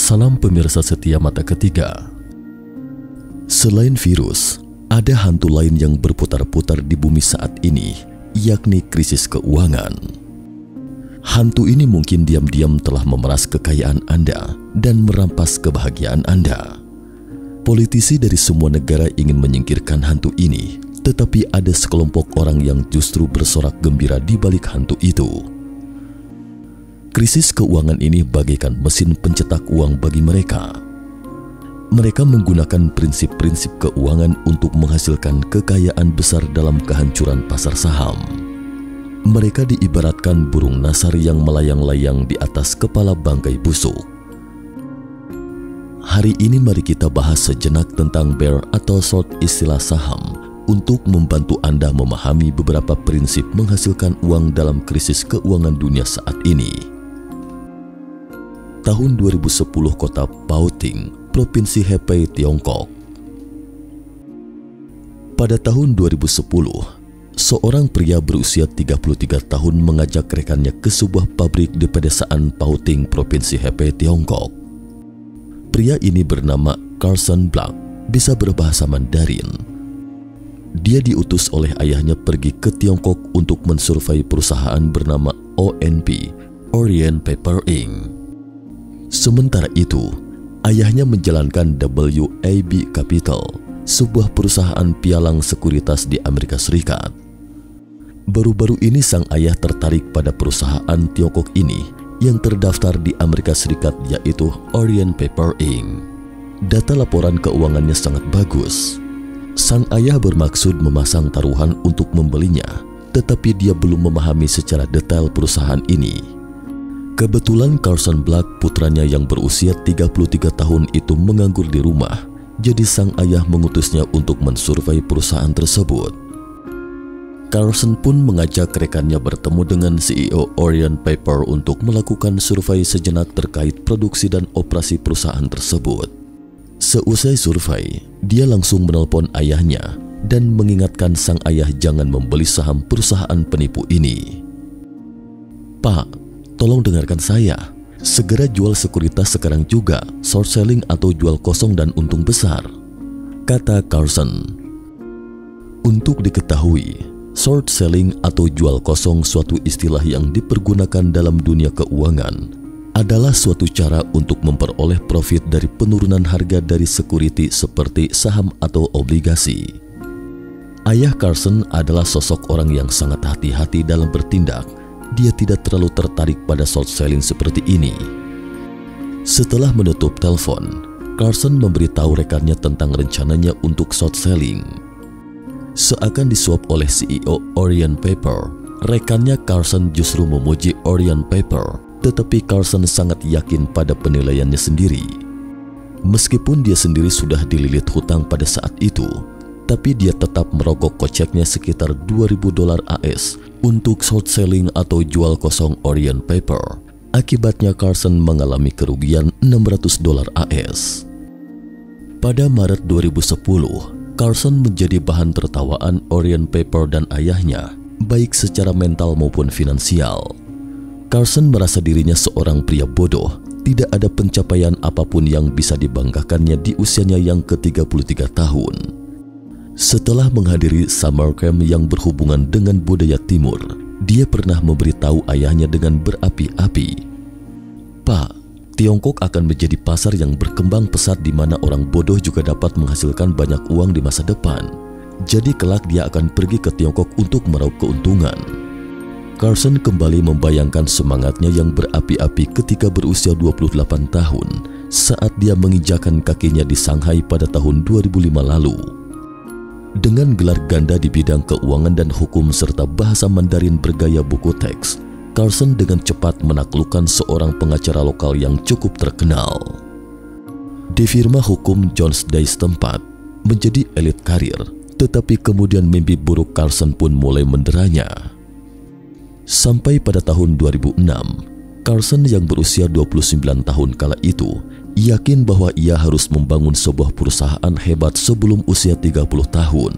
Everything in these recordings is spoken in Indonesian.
Salam pemirsa setia Mata Ketiga. Selain virus, ada hantu lain yang berputar-putar di bumi saat ini, yakni krisis keuangan. Hantu ini mungkin diam-diam telah memeras kekayaan Anda dan merampas kebahagiaan Anda. Politisi dari semua negara ingin menyingkirkan hantu ini, tetapi ada sekelompok orang yang justru bersorak gembira di balik hantu itu. Krisis keuangan ini bagaikan mesin pencetak uang bagi mereka. Mereka menggunakan prinsip-prinsip keuangan untuk menghasilkan kekayaan besar dalam kehancuran pasar saham. Mereka diibaratkan burung nasar yang melayang-layang di atas kepala bangkai busuk. Hari ini mari kita bahas sejenak tentang bear atau short istilah saham untuk membantu Anda memahami beberapa prinsip menghasilkan uang dalam krisis keuangan dunia saat ini. Tahun 2010, kota Baoting, Provinsi Hebei, Tiongkok. Pada tahun 2010, seorang pria berusia 33 tahun mengajak rekannya ke sebuah pabrik di pedesaan Baoting, Provinsi Hebei, Tiongkok. Pria ini bernama Carson Black, bisa berbahasa Mandarin. Dia diutus oleh ayahnya pergi ke Tiongkok untuk mensurvei perusahaan bernama ONP, Orient Paper Inc. Sementara itu, ayahnya menjalankan WAB Capital, sebuah perusahaan pialang sekuritas di Amerika Serikat. Baru-baru ini sang ayah tertarik pada perusahaan Tiongkok ini yang terdaftar di Amerika Serikat, yaitu Orient Paper Inc. Data laporan keuangannya sangat bagus. Sang ayah bermaksud memasang taruhan untuk membelinya, tetapi dia belum memahami secara detail perusahaan ini. Kebetulan Carson Black, putranya yang berusia 33 tahun itu menganggur di rumah, jadi sang ayah mengutusnya untuk mensurvei perusahaan tersebut. Carson pun mengajak rekannya bertemu dengan CEO Orient Paper untuk melakukan survei sejenak terkait produksi dan operasi perusahaan tersebut. Seusai survei, dia langsung menelpon ayahnya dan mengingatkan sang ayah jangan membeli saham perusahaan penipu ini. "Pak, tolong dengarkan saya. Segera jual sekuritas sekarang juga, short selling atau jual kosong dan untung besar," kata Carson. Untuk diketahui, short selling atau jual kosong suatu istilah yang dipergunakan dalam dunia keuangan adalah suatu cara untuk memperoleh profit dari penurunan harga dari security seperti saham atau obligasi. Ayah Carson adalah sosok orang yang sangat hati-hati dalam bertindak. Dia tidak terlalu tertarik pada short selling seperti ini. Setelah menutup telepon, Carson memberitahu rekannya tentang rencananya untuk short selling. Seakan disuap oleh CEO Orient Paper, rekannya Carson justru memuji Orient Paper, tetapi Carson sangat yakin pada penilaiannya sendiri. Meskipun dia sendiri sudah dililit hutang pada saat itu, tapi dia tetap merogok koceknya sekitar $2.000 AS untuk short selling atau jual kosong Orient Paper. Akibatnya Carson mengalami kerugian $600 AS. Pada Maret 2010, Carson menjadi bahan tertawaan Orient Paper dan ayahnya, baik secara mental maupun finansial. Carson merasa dirinya seorang pria bodoh, tidak ada pencapaian apapun yang bisa dibanggakannya di usianya yang ke-33 tahun. Setelah menghadiri summer camp yang berhubungan dengan budaya timur, dia pernah memberitahu ayahnya dengan berapi-api, "Pak, Tiongkok akan menjadi pasar yang berkembang pesat di mana orang bodoh juga dapat menghasilkan banyak uang di masa depan. Jadi kelak dia akan pergi ke Tiongkok untuk meraup keuntungan." Carson kembali membayangkan semangatnya yang berapi-api ketika berusia 28 tahun saat dia menginjakan kakinya di Shanghai pada tahun 2005 lalu. Dengan gelar ganda di bidang keuangan dan hukum serta bahasa Mandarin bergaya buku teks, Carson dengan cepat menaklukkan seorang pengacara lokal yang cukup terkenal. Di firma hukum Jones Day setempat, menjadi elit karir, tetapi kemudian mimpi buruk Carson pun mulai menderanya. Sampai pada tahun 2006, Carson yang berusia 29 tahun kala itu yakin bahwa ia harus membangun sebuah perusahaan hebat sebelum usia 30 tahun.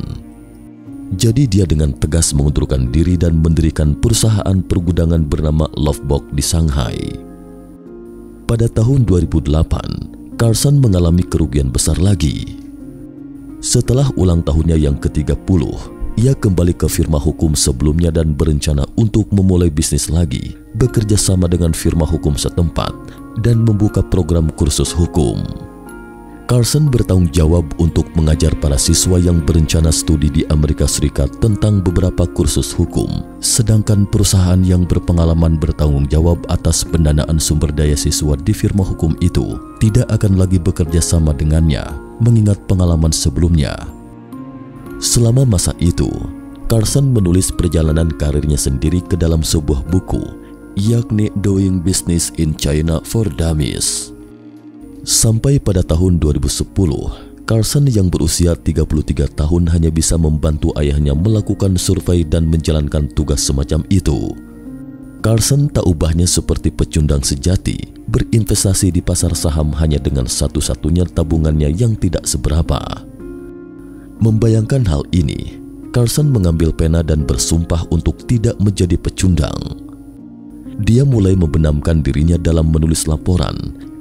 Jadi dia dengan tegas mengundurkan diri dan mendirikan perusahaan pergudangan bernama Lovebox di Shanghai. Pada tahun 2008, Carlson mengalami kerugian besar lagi. Setelah ulang tahunnya yang ke-30, ia kembali ke firma hukum sebelumnya dan berencana untuk memulai bisnis lagi, bekerja sama dengan firma hukum setempat, dan membuka program kursus hukum. Carlson bertanggung jawab untuk mengajar para siswa yang berencana studi di Amerika Serikat tentang beberapa kursus hukum, sedangkan perusahaan yang berpengalaman bertanggung jawab atas pendanaan sumber daya siswa di firma hukum itu tidak akan lagi bekerja sama dengannya, mengingat pengalaman sebelumnya. Selama masa itu, Carlson menulis perjalanan karirnya sendiri ke dalam sebuah buku, yakni Doing Business in China for Dummies. Sampai pada tahun 2010, Carlson yang berusia 33 tahun hanya bisa membantu ayahnya melakukan survei dan menjalankan tugas semacam itu. Carlson tak ubahnya seperti pecundang sejati, berinvestasi di pasar saham hanya dengan satu-satunya tabungannya yang tidak seberapa. Membayangkan hal ini, Carlson mengambil pena dan bersumpah untuk tidak menjadi pecundang. Dia mulai membenamkan dirinya dalam menulis laporan.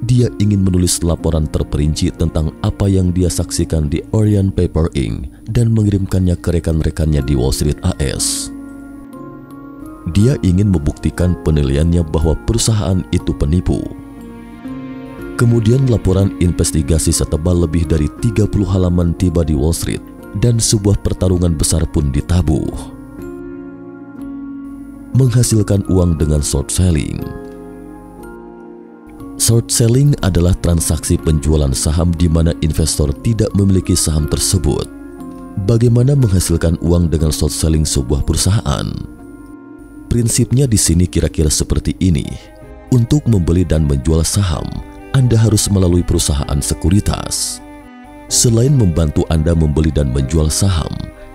Dia ingin menulis laporan terperinci tentang apa yang dia saksikan di Orient Paper Inc. dan mengirimkannya ke rekan-rekannya di Wall Street AS. Dia ingin membuktikan penilaiannya bahwa perusahaan itu penipu. Kemudian laporan investigasi setebal lebih dari 30 halaman tiba di Wall Street dan sebuah pertarungan besar pun ditabuh. Menghasilkan uang dengan short selling. Short selling adalah transaksi penjualan saham di mana investor tidak memiliki saham tersebut. Bagaimana menghasilkan uang dengan short selling sebuah perusahaan? Prinsipnya di sini kira-kira seperti ini. Untuk membeli dan menjual saham, Anda harus melalui perusahaan sekuritas. Selain membantu Anda membeli dan menjual saham,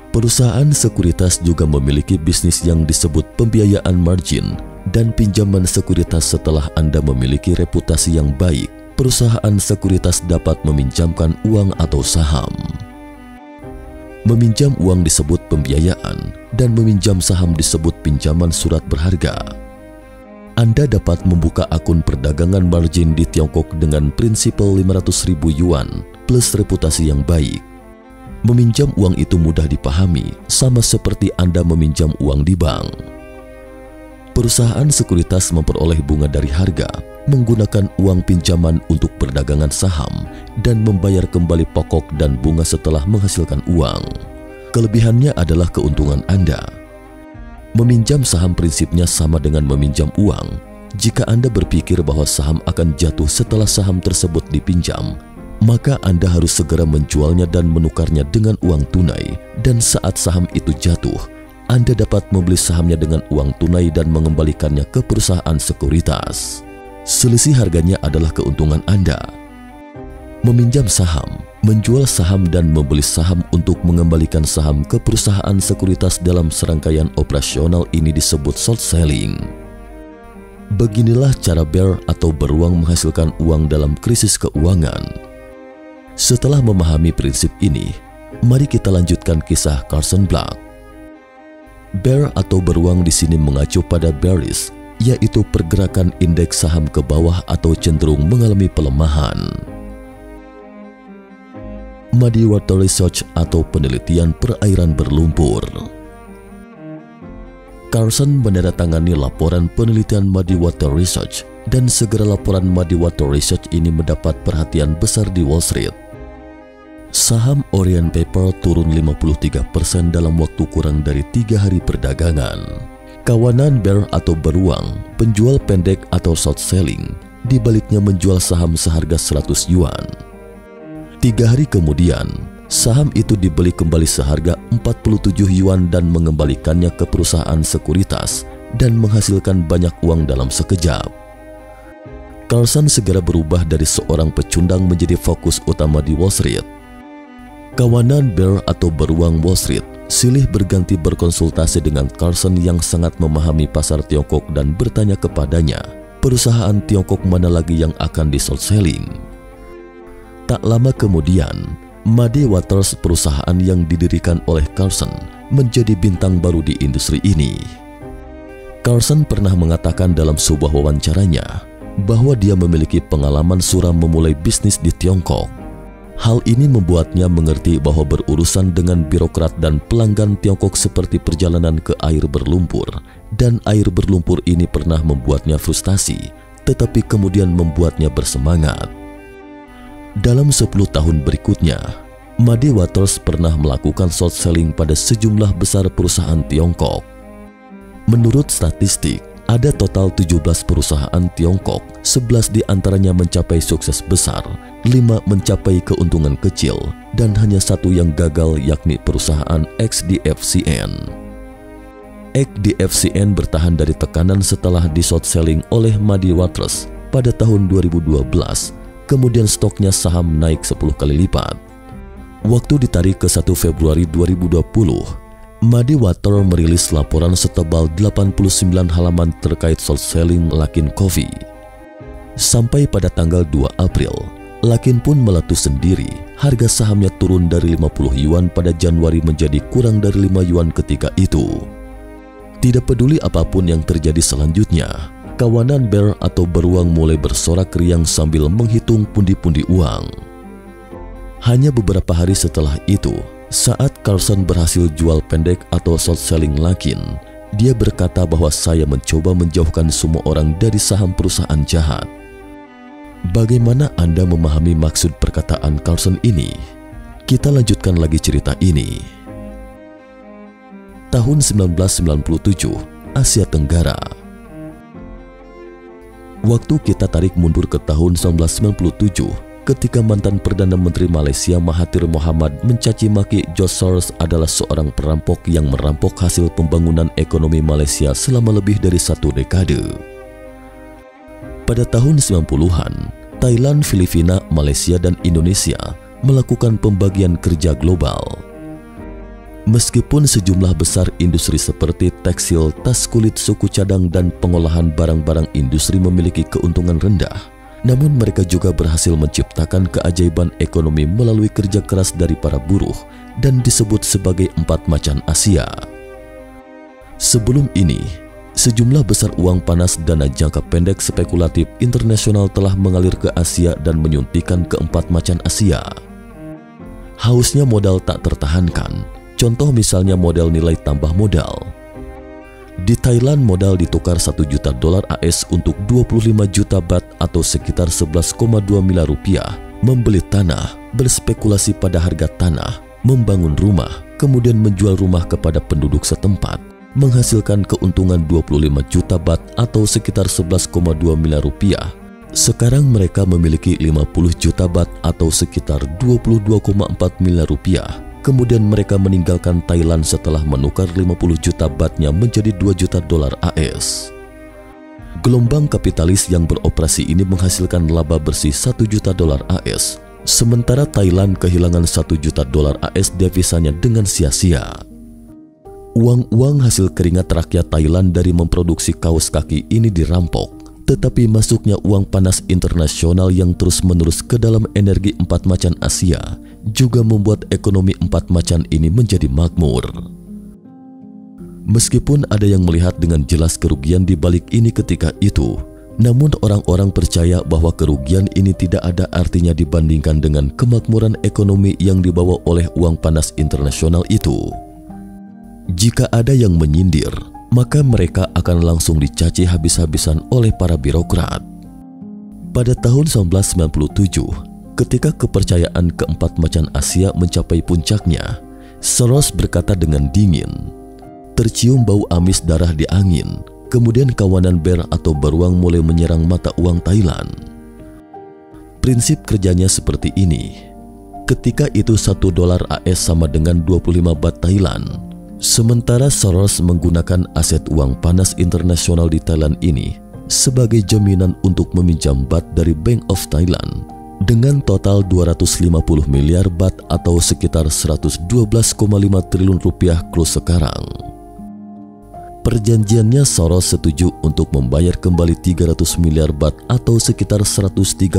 perusahaan sekuritas juga memiliki bisnis yang disebut pembiayaan margin dan pinjaman sekuritas. Setelah Anda memiliki reputasi yang baik, perusahaan sekuritas dapat meminjamkan uang atau saham. Meminjam uang disebut pembiayaan dan meminjam saham disebut pinjaman surat berharga. Anda dapat membuka akun perdagangan margin di Tiongkok dengan prinsipal 500.000 yuan plus reputasi yang baik. Meminjam uang itu mudah dipahami, sama seperti Anda meminjam uang di bank. Perusahaan sekuritas memperoleh bunga dari harga, menggunakan uang pinjaman untuk perdagangan saham, dan membayar kembali pokok dan bunga setelah menghasilkan uang. Kelebihannya adalah keuntungan Anda. Meminjam saham prinsipnya sama dengan meminjam uang. Jika Anda berpikir bahwa saham akan jatuh setelah saham tersebut dipinjam, maka Anda harus segera menjualnya dan menukarnya dengan uang tunai, dan saat saham itu jatuh, Anda dapat membeli sahamnya dengan uang tunai dan mengembalikannya ke perusahaan sekuritas. Selisih harganya adalah keuntungan Anda. Meminjam saham, menjual saham dan membeli saham untuk mengembalikan saham ke perusahaan sekuritas dalam serangkaian operasional ini disebut short selling. Beginilah cara bear atau beruang menghasilkan uang dalam krisis keuangan. Setelah memahami prinsip ini, mari kita lanjutkan kisah Carlson Black. Bear atau beruang di sini mengacu pada bearish, yaitu pergerakan indeks saham ke bawah atau cenderung mengalami pelemahan. Muddy Water Research atau penelitian perairan berlumpur. Carlson menandatangani laporan penelitian Muddy Water Research dan segera laporan Muddy Water Research ini mendapat perhatian besar di Wall Street. Saham Orient Paper turun 53% dalam waktu kurang dari 3 hari perdagangan. Kawanan bear atau beruang, penjual pendek atau short selling, dibaliknya menjual saham seharga 100 yuan. 3 hari kemudian, saham itu dibeli kembali seharga 47 yuan dan mengembalikannya ke perusahaan sekuritas dan menghasilkan banyak uang dalam sekejap. Carlson segera berubah dari seorang pecundang menjadi fokus utama di Wall Street. Kawanan bear atau beruang Wall Street silih berganti berkonsultasi dengan Carlson yang sangat memahami pasar Tiongkok dan bertanya kepadanya, perusahaan Tiongkok mana lagi yang akan di short selling. Tak lama kemudian, Muddy Waters, perusahaan yang didirikan oleh Carlson, menjadi bintang baru di industri ini. Carlson pernah mengatakan dalam sebuah wawancaranya bahwa dia memiliki pengalaman suram memulai bisnis di Tiongkok. Hal ini membuatnya mengerti bahwa berurusan dengan birokrat dan pelanggan Tiongkok seperti perjalanan ke air berlumpur, dan air berlumpur ini pernah membuatnya frustasi, tetapi kemudian membuatnya bersemangat. Dalam 10 tahun berikutnya, Muddy Waters pernah melakukan short selling pada sejumlah besar perusahaan Tiongkok. Menurut statistik, ada total 17 perusahaan Tiongkok, 11 diantaranya mencapai sukses besar, 5 mencapai keuntungan kecil, dan hanya 1 yang gagal, yakni perusahaan XDFCN. XDFCN bertahan dari tekanan setelah di short selling oleh Muddy Waters pada tahun 2012, kemudian stoknya saham naik 10 kali lipat. Waktu ditarik ke 1 Februari 2020, Muddy Waters merilis laporan setebal 89 halaman terkait short selling Luckin Coffee. Sampai pada tanggal 2 April, Luckin pun meletus sendiri. Harga sahamnya turun dari 50 yuan pada Januari menjadi kurang dari 5 yuan ketika itu. Tidak peduli apapun yang terjadi selanjutnya, kawanan bear atau beruang mulai bersorak riang sambil menghitung pundi-pundi uang. Hanya beberapa hari setelah itu, saat Carlson berhasil jual pendek atau short selling Luckin, dia berkata bahwa saya mencoba menjauhkan semua orang dari saham perusahaan jahat. Bagaimana Anda memahami maksud perkataan Carlson ini? Kita lanjutkan lagi cerita ini. Tahun 1997, Asia Tenggara. Waktu kita tarik mundur ke tahun 1997, ketika mantan Perdana Menteri Malaysia Mahathir Mohamad mencaci maki George Soros adalah seorang perampok yang merampok hasil pembangunan ekonomi Malaysia selama lebih dari 1 dekade. Pada tahun 90-an, Thailand, Filipina, Malaysia, dan Indonesia melakukan pembagian kerja global. Meskipun sejumlah besar industri seperti tekstil, tas kulit, suku cadang, dan pengolahan barang-barang industri memiliki keuntungan rendah, namun mereka juga berhasil menciptakan keajaiban ekonomi melalui kerja keras dari para buruh dan disebut sebagai 4 macan Asia. Sebelum ini, sejumlah besar uang panas dana jangka pendek spekulatif internasional telah mengalir ke Asia dan menyuntikkan ke 4 macan Asia. Hausnya modal tak tertahankan, contoh misalnya model nilai tambah modal. Di Thailand modal ditukar 1 juta dolar AS untuk 25 juta baht atau sekitar 11,2 miliar rupiah, membeli tanah, berspekulasi pada harga tanah, membangun rumah, kemudian menjual rumah kepada penduduk setempat, menghasilkan keuntungan 25 juta baht atau sekitar 11,2 miliar rupiah. Sekarang mereka memiliki 50 juta baht atau sekitar 22,4 miliar rupiah. Kemudian mereka meninggalkan Thailand setelah menukar 50 juta bahtnya menjadi 2 juta dolar AS. Gelombang kapitalis yang beroperasi ini menghasilkan laba bersih 1 juta dolar AS, sementara Thailand kehilangan 1 juta dolar AS devisanya dengan sia-sia. Uang-uang hasil keringat rakyat Thailand dari memproduksi kaos kaki ini dirampok, tetapi masuknya uang panas internasional yang terus-menerus ke dalam energi 4 macan Asia juga membuat ekonomi 4 macan ini menjadi makmur. Meskipun ada yang melihat dengan jelas kerugian di balik ini ketika itu, namun orang-orang percaya bahwa kerugian ini tidak ada artinya dibandingkan dengan kemakmuran ekonomi yang dibawa oleh uang panas internasional itu. Jika ada yang menyindir, maka mereka akan langsung dicaci habis-habisan oleh para birokrat. Pada tahun 1997, ketika kepercayaan ke-4 macan Asia mencapai puncaknya, Soros berkata dengan dingin, tercium bau amis darah di angin, kemudian kawanan bear atau beruang mulai menyerang mata uang Thailand. Prinsip kerjanya seperti ini. Ketika itu 1 dolar AS sama dengan 25 baht Thailand. Sementara Soros menggunakan aset uang panas internasional di Thailand ini sebagai jaminan untuk meminjam baht dari Bank of Thailand dengan total 250 miliar baht atau sekitar 112,5 triliun rupiah kurs sekarang. Perjanjiannya Soros setuju untuk membayar kembali 300 miliar baht atau sekitar 135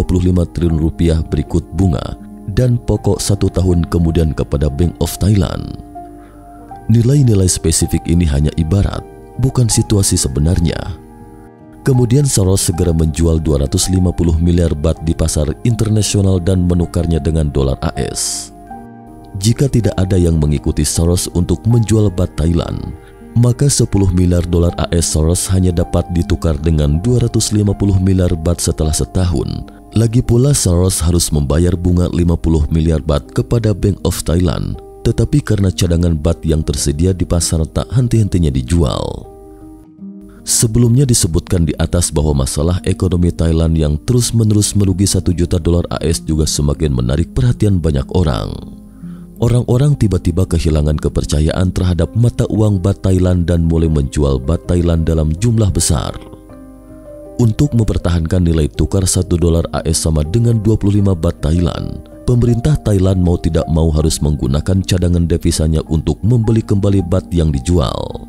triliun rupiah berikut bunga dan pokok 1 tahun kemudian kepada Bank of Thailand. Nilai-nilai spesifik ini hanya ibarat, bukan situasi sebenarnya. Kemudian Soros segera menjual 250 miliar baht di pasar internasional dan menukarnya dengan dolar AS. Jika tidak ada yang mengikuti Soros untuk menjual baht Thailand, maka 10 miliar dolar AS Soros hanya dapat ditukar dengan 250 miliar baht setelah setahun. Lagi pula Soros harus membayar bunga 50 miliar baht kepada Bank of Thailand, tetapi karena cadangan baht yang tersedia di pasar tak henti-hentinya dijual. Sebelumnya disebutkan di atas bahwa masalah ekonomi Thailand yang terus-menerus merugi 1 juta dolar AS juga semakin menarik perhatian banyak orang. Orang-orang tiba-tiba kehilangan kepercayaan terhadap mata uang baht Thailand dan mulai menjual baht Thailand dalam jumlah besar. Untuk mempertahankan nilai tukar 1 dolar AS sama dengan 25 baht Thailand, pemerintah Thailand mau tidak mau harus menggunakan cadangan devisanya untuk membeli kembali baht yang dijual.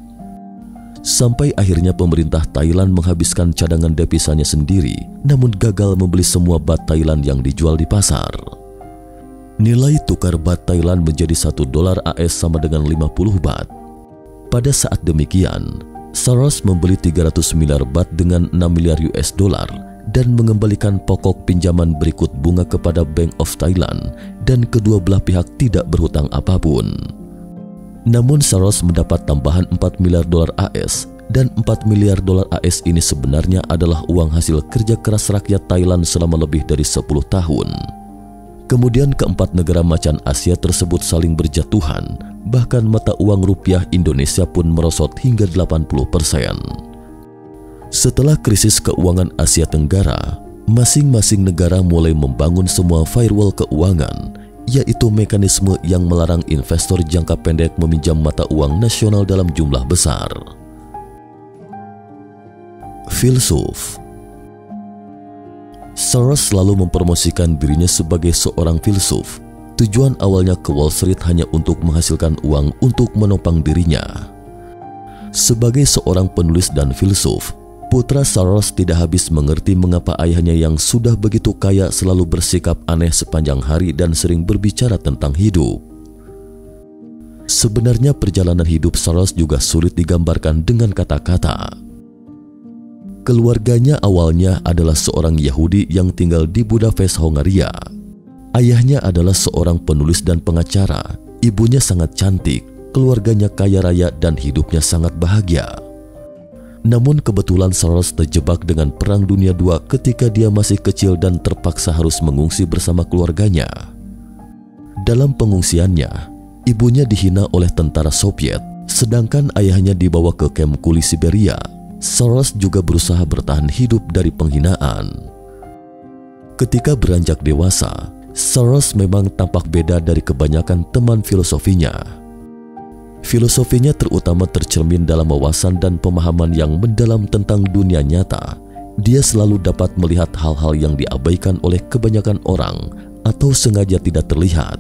Sampai akhirnya pemerintah Thailand menghabiskan cadangan devisanya sendiri, namun gagal membeli semua baht Thailand yang dijual di pasar. Nilai tukar baht Thailand menjadi 1 dolar AS sama dengan 50 baht. Pada saat demikian, Soros membeli 300 miliar baht dengan 6 miliar US dollar dan mengembalikan pokok pinjaman berikut bunga kepada Bank of Thailand, dan kedua belah pihak tidak berhutang apapun. Namun Soros mendapat tambahan 4 miliar dolar AS, dan 4 miliar dolar AS ini sebenarnya adalah uang hasil kerja keras rakyat Thailand selama lebih dari 10 tahun. Kemudian keempat negara macan Asia tersebut saling berjatuhan, bahkan mata uang rupiah Indonesia pun merosot hingga 80%. Setelah krisis keuangan Asia Tenggara, masing-masing negara mulai membangun semua firewall keuangan, yaitu mekanisme yang melarang investor jangka pendek meminjam mata uang nasional dalam jumlah besar. Filsuf. Soros selalu mempromosikan dirinya sebagai seorang filsuf. Tujuan awalnya ke Wall Street hanya untuk menghasilkan uang untuk menopang dirinya. Sebagai seorang penulis dan filsuf, putra Soros tidak habis mengerti mengapa ayahnya yang sudah begitu kaya selalu bersikap aneh sepanjang hari dan sering berbicara tentang hidup. Sebenarnya perjalanan hidup Soros juga sulit digambarkan dengan kata-kata. Keluarganya awalnya adalah seorang Yahudi yang tinggal di Budapest, Hongaria. Ayahnya adalah seorang penulis dan pengacara, ibunya sangat cantik, keluarganya kaya raya dan hidupnya sangat bahagia. Namun kebetulan Soros terjebak dengan Perang Dunia II ketika dia masih kecil dan terpaksa harus mengungsi bersama keluarganya. Dalam pengungsiannya, ibunya dihina oleh tentara Soviet, sedangkan ayahnya dibawa ke kamp kuli Siberia. Soros juga berusaha bertahan hidup dari penghinaan. Ketika beranjak dewasa, Soros memang tampak beda dari kebanyakan teman filosofinya. Filosofinya terutama tercermin dalam wawasan dan pemahaman yang mendalam tentang dunia nyata. Dia selalu dapat melihat hal-hal yang diabaikan oleh kebanyakan orang atau sengaja tidak terlihat.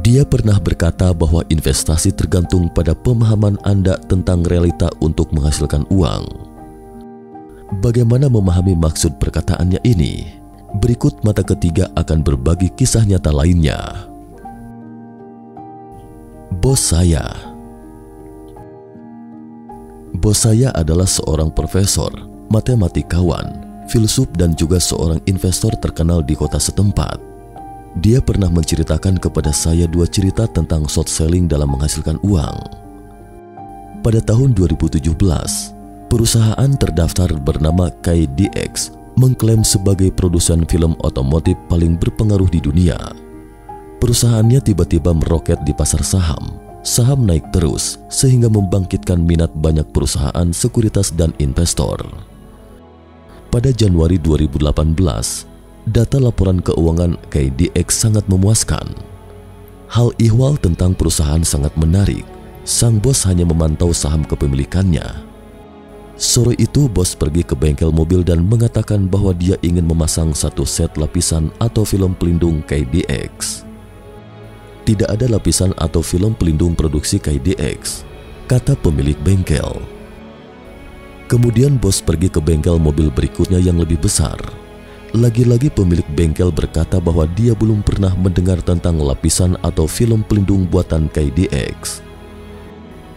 Dia pernah berkata bahwa investasi tergantung pada pemahaman Anda tentang realita untuk menghasilkan uang. Bagaimana memahami maksud perkataannya ini? Berikut mata ketiga akan berbagi kisah nyata lainnya. Bos saya. Bos saya adalah seorang profesor, matematikawan, filsuf dan juga seorang investor terkenal di kota setempat. Dia pernah menceritakan kepada saya 2 cerita tentang short selling dalam menghasilkan uang. Pada tahun 2017, perusahaan terdaftar bernama KDX mengklaim sebagai produsen film otomotif paling berpengaruh di dunia. Perusahaannya tiba-tiba meroket di pasar saham. Saham naik terus sehingga membangkitkan minat banyak perusahaan, sekuritas dan investor. Pada Januari 2018, data laporan keuangan KDX sangat memuaskan. Hal ihwal tentang perusahaan sangat menarik. Sang bos hanya memantau saham kepemilikannya. Sore itu bos pergi ke bengkel mobil dan mengatakan bahwa dia ingin memasang 1 set lapisan atau film pelindung KDX. Tidak ada lapisan atau film pelindung produksi KDX, kata pemilik bengkel. Kemudian bos pergi ke bengkel mobil berikutnya yang lebih besar. Lagi-lagi pemilik bengkel berkata bahwa dia belum pernah mendengar tentang lapisan atau film pelindung buatan KDX.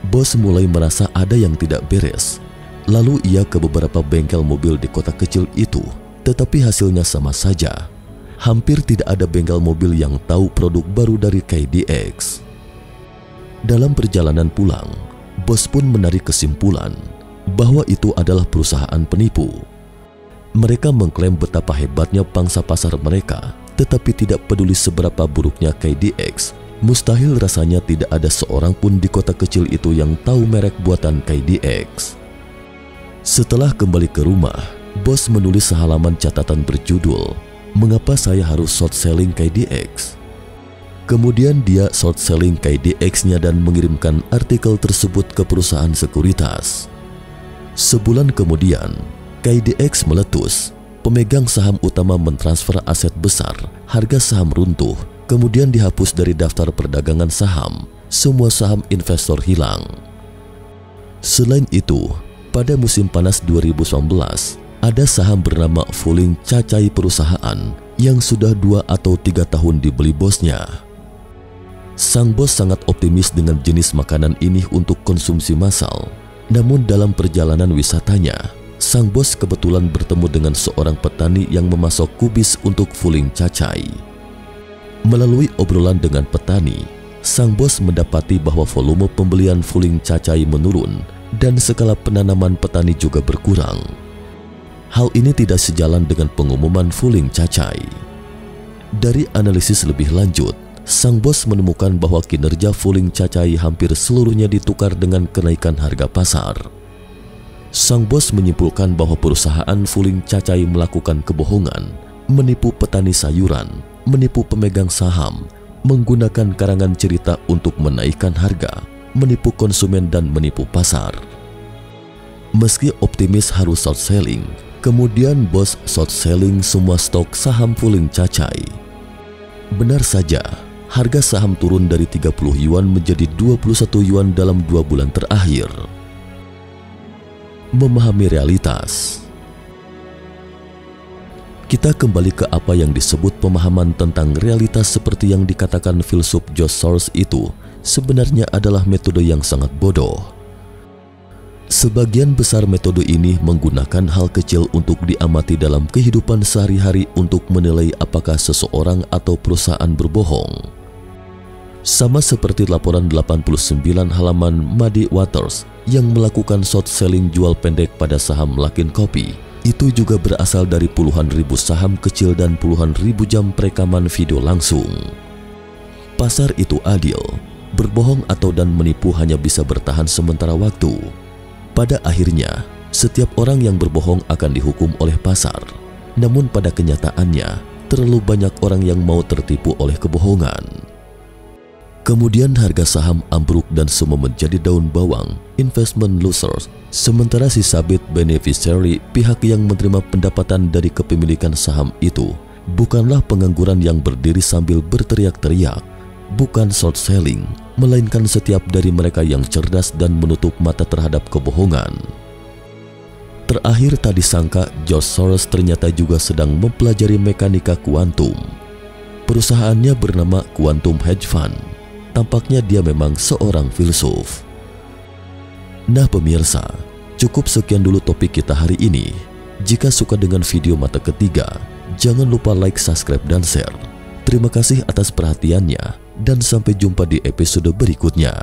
Bos mulai merasa ada yang tidak beres. Lalu ia ke beberapa bengkel mobil di kota kecil itu, tetapi hasilnya sama saja. Hampir tidak ada bengkel mobil yang tahu produk baru dari KDX. Dalam perjalanan pulang, bos pun menarik kesimpulan bahwa itu adalah perusahaan penipu. Mereka mengklaim betapa hebatnya pangsa pasar mereka, tetapi tidak peduli seberapa buruknya KDX. Mustahil rasanya tidak ada seorang pun di kota kecil itu yang tahu merek buatan KDX. Setelah kembali ke rumah, bos menulis sehalaman catatan berjudul, "Mengapa saya harus short selling KDX?" Kemudian dia short selling KDX-nya dan mengirimkan artikel tersebut ke perusahaan sekuritas. Sebulan kemudian, KDX meletus. Pemegang saham utama mentransfer aset besar, harga saham runtuh, kemudian dihapus dari daftar perdagangan saham. Semua saham investor hilang. Selain itu, pada musim panas 2019, ada saham bernama Fuling Cacai Perusahaan yang sudah 2 atau 3 tahun dibeli bosnya. Sang bos sangat optimis dengan jenis makanan ini untuk konsumsi massal. Namun dalam perjalanan wisatanya, sang bos kebetulan bertemu dengan seorang petani yang memasok kubis untuk Fuling Cacai. Melalui obrolan dengan petani, sang bos mendapati bahwa volume pembelian Fuling Cacai menurun dan skala penanaman petani juga berkurang. Hal ini tidak sejalan dengan pengumuman Fuling Cacai. Dari analisis lebih lanjut, sang bos menemukan bahwa kinerja Fuling Cacai hampir seluruhnya ditukar dengan kenaikan harga pasar. Sang bos menyimpulkan bahwa perusahaan Fuling Cacai melakukan kebohongan, menipu petani sayuran, menipu pemegang saham, menggunakan karangan cerita untuk menaikkan harga, menipu konsumen dan menipu pasar. Meski optimis harus short selling, kemudian bos short selling semua stok saham Fuling Cacai. Benar saja, harga saham turun dari 30 yuan menjadi 21 yuan dalam 2 bulan terakhir. Memahami realitas. Kita kembali ke apa yang disebut pemahaman tentang realitas seperti yang dikatakan filsuf George Soros itu sebenarnya adalah metode yang sangat bodoh. Sebagian besar metode ini menggunakan hal kecil untuk diamati dalam kehidupan sehari-hari untuk menilai apakah seseorang atau perusahaan berbohong. Sama seperti laporan 89 halaman Muddy Waters yang melakukan short selling jual pendek pada saham Luckin Coffee. Itu juga berasal dari puluhan ribu saham kecil dan puluhan ribu jam perekaman video langsung. Pasar itu adil, berbohong atau dan menipu hanya bisa bertahan sementara waktu. Pada akhirnya, setiap orang yang berbohong akan dihukum oleh pasar. Namun pada kenyataannya, terlalu banyak orang yang mau tertipu oleh kebohongan. Kemudian harga saham ambruk dan semua menjadi daun bawang, investment losers. Sementara si sabit beneficiary, pihak yang menerima pendapatan dari kepemilikan saham itu, bukanlah pengangguran yang berdiri sambil berteriak-teriak. Bukan short selling, melainkan setiap dari mereka yang cerdas dan menutup mata terhadap kebohongan. Terakhir tadi sangka George Soros ternyata juga sedang mempelajari mekanika kuantum. Perusahaannya bernama Quantum Hedge Fund. Tampaknya dia memang seorang filsuf. Nah pemirsa, cukup sekian dulu topik kita hari ini. Jika suka dengan video mata ketiga, jangan lupa like, subscribe, dan share. Terima kasih atas perhatiannya, dan sampai jumpa di episode berikutnya.